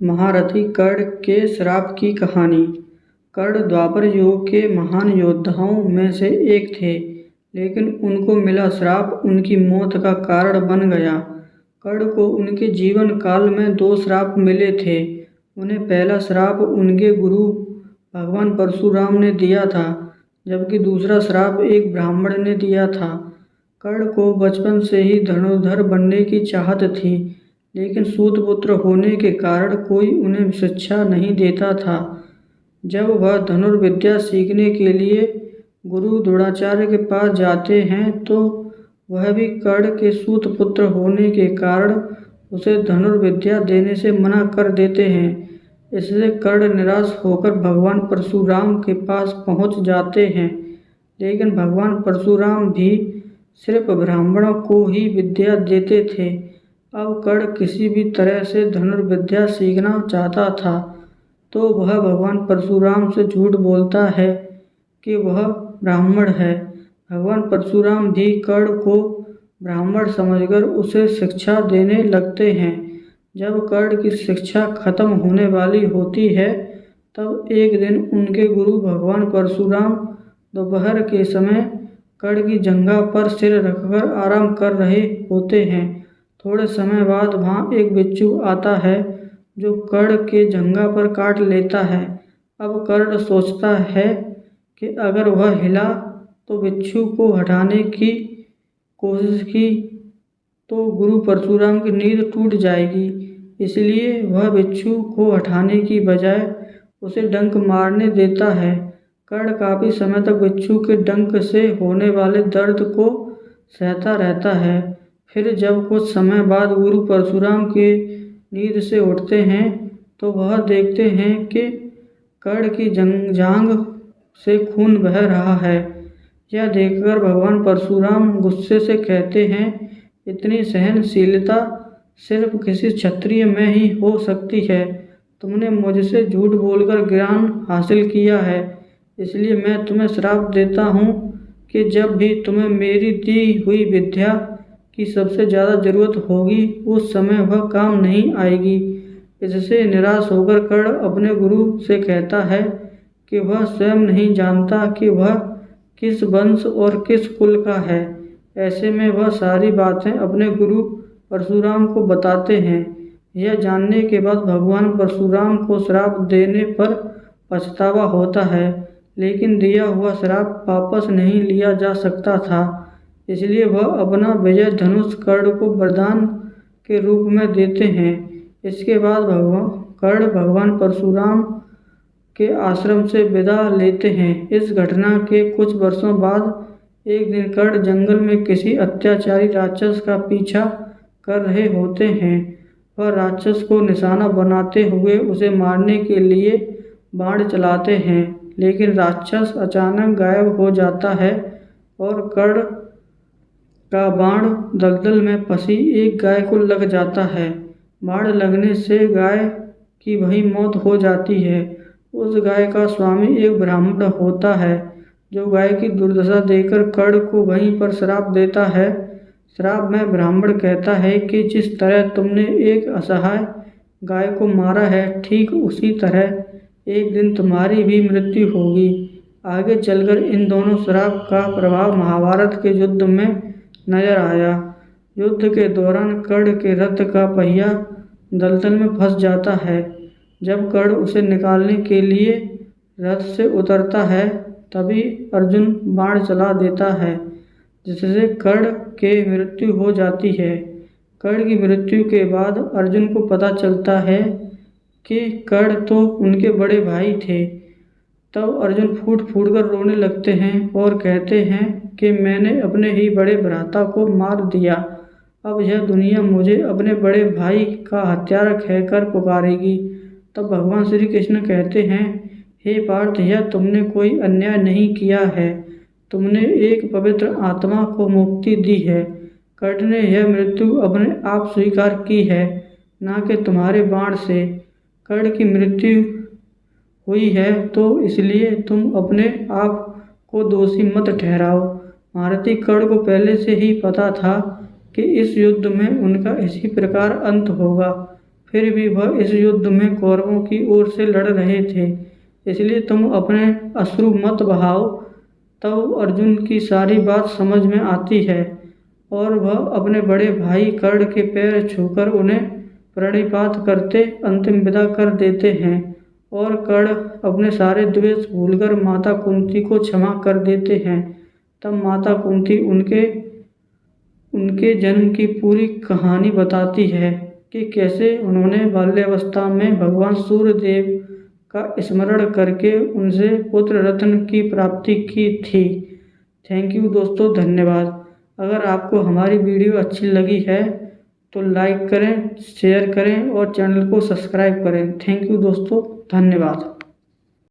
महारथी कर्ण के श्राप की कहानी। कर्ण द्वापर युग के महान योद्धाओं में से एक थे, लेकिन उनको मिला श्राप उनकी मौत का कारण बन गया। कर्ण को उनके जीवन काल में दो श्राप मिले थे। उन्हें पहला श्राप उनके गुरु भगवान परशुराम ने दिया था, जबकि दूसरा श्राप एक ब्राह्मण ने दिया था। कर्ण को बचपन से ही धनुर्धर बनने की चाहत थी, लेकिन सूतपुत्र होने के कारण कोई उन्हें शिक्षा नहीं देता था। जब वह धनुर्विद्या सीखने के लिए गुरु द्रोणाचार्य के पास जाते हैं तो वह भी कर्ण के सूतपुत्र होने के कारण उसे धनुर्विद्या देने से मना कर देते हैं। इससे कर्ण निराश होकर भगवान परशुराम के पास पहुंच जाते हैं, लेकिन भगवान परशुराम भी सिर्फ ब्राह्मणों को ही विद्या देते थे। अब कर्ण किसी भी तरह से धनुर्विद्या सीखना चाहता था, तो वह भगवान परशुराम से झूठ बोलता है कि वह ब्राह्मण है। भगवान परशुराम भी कर्ण को ब्राह्मण समझकर उसे शिक्षा देने लगते हैं। जब कर्ण की शिक्षा खत्म होने वाली होती है, तब एक दिन उनके गुरु भगवान परशुराम दोपहर के समय कर्ण की जंघा पर सिर रखकर आराम कर रहे होते हैं। थोड़े समय बाद वहाँ एक बिच्छू आता है जो कर्ण के जंघा पर काट लेता है। अब कर्ण सोचता है कि अगर वह हिला तो बिच्छू को हटाने की कोशिश की तो गुरु परशुराम की नींद टूट जाएगी, इसलिए वह बिच्छू को हटाने की बजाय उसे डंक मारने देता है। कर्ण काफ़ी समय तक बिच्छू के डंक से होने वाले दर्द को सहता रहता है। फिर जब कुछ समय बाद गुरु परशुराम के नींद से उठते हैं तो वह देखते हैं कि कर्ण की जांघ से खून बह रहा है। यह देखकर भगवान परशुराम गुस्से से कहते हैं, इतनी सहनशीलता सिर्फ किसी क्षत्रिय में ही हो सकती है। तुमने मुझसे झूठ बोलकर ज्ञान हासिल किया है, इसलिए मैं तुम्हें श्राप देता हूँ कि जब भी तुम्हें मेरी दी हुई विद्या की सबसे ज़्यादा ज़रूरत होगी, उस समय वह काम नहीं आएगी। इससे निराश होकर कर्ण अपने गुरु से कहता है कि वह स्वयं नहीं जानता कि वह किस वंश और किस कुल का है। ऐसे में वह सारी बातें अपने गुरु परशुराम को बताते हैं। यह जानने के बाद भगवान परशुराम को श्राप देने पर पछतावा होता है, लेकिन दिया हुआ श्राप वापस नहीं लिया जा सकता था। इसलिए वह अपना विजय धनुष कर्ण को वरदान के रूप में देते हैं। इसके बाद कर्ण भगवान परशुराम के आश्रम से विदा लेते हैं। इस घटना के कुछ वर्षों बाद एक दिन कर्ण जंगल में किसी अत्याचारी राक्षस का पीछा कर रहे होते हैं। वह राक्षस को निशाना बनाते हुए उसे मारने के लिए बाण चलाते हैं, लेकिन राक्षस अचानक गायब हो जाता है और कर्ण का बाण दलदल में फंसी एक गाय को लग जाता है। बाण लगने से गाय की वहीं मौत हो जाती है। उस गाय का स्वामी एक ब्राह्मण होता है, जो गाय की दुर्दशा देखकर कर्ण को वहीं पर श्राप देता है। श्राप में ब्राह्मण कहता है कि जिस तरह तुमने एक असहाय गाय को मारा है, ठीक उसी तरह एक दिन तुम्हारी भी मृत्यु होगी। आगे चलकर इन दोनों श्राप का प्रभाव महाभारत के युद्ध में नजर आया। युद्ध के दौरान कर्ण के रथ का पहिया दलदल में फंस जाता है। जब कर्ण उसे निकालने के लिए रथ से उतरता है, तभी अर्जुन बाण चला देता है, जिससे कर्ण के मृत्यु हो जाती है। कर्ण की मृत्यु के बाद अर्जुन को पता चलता है कि कर्ण तो उनके बड़े भाई थे। तब अर्जुन फूट फूट कर रोने लगते हैं और कहते हैं कि मैंने अपने ही बड़े भ्राता को मार दिया। अब यह दुनिया मुझे अपने बड़े भाई का हत्यारा कहकर पुकारेगी। तब भगवान श्री कृष्ण कहते हैं, हे पार्थ, यह तुमने कोई अन्याय नहीं किया है। तुमने एक पवित्र आत्मा को मुक्ति दी है। कर्ण ने यह मृत्यु अपने आप स्वीकार की है, न कि तुम्हारे बाण से। कर्ण की मृत्यु हुई है तो इसलिए तुम अपने आप को दोषी मत ठहराओ। महारथी कर्ण को पहले से ही पता था कि इस युद्ध में उनका इसी प्रकार अंत होगा। फिर भी वह इस युद्ध में कौरवों की ओर से लड़ रहे थे, इसलिए तुम अपने अश्रु मत बहाओ। तब अर्जुन की सारी बात समझ में आती है और वह अपने बड़े भाई कर्ण के पैर छूकर उन्हें प्रणिपात करते अंतिम विदा कर देते हैं और कर्ण अपने सारे द्वेष भूलकर माता कुंती को क्षमा कर देते हैं। तब माता कुंती उनके जन्म की पूरी कहानी बताती है कि कैसे उन्होंने बाल्यावस्था में भगवान सूर्यदेव का स्मरण करके उनसे पुत्र रत्न की प्राप्ति की थी। थैंक यू दोस्तों, धन्यवाद। अगर आपको हमारी वीडियो अच्छी लगी है तो लाइक करें, शेयर करें और चैनल को सब्सक्राइब करें। थैंक यू दोस्तों, धन्यवाद।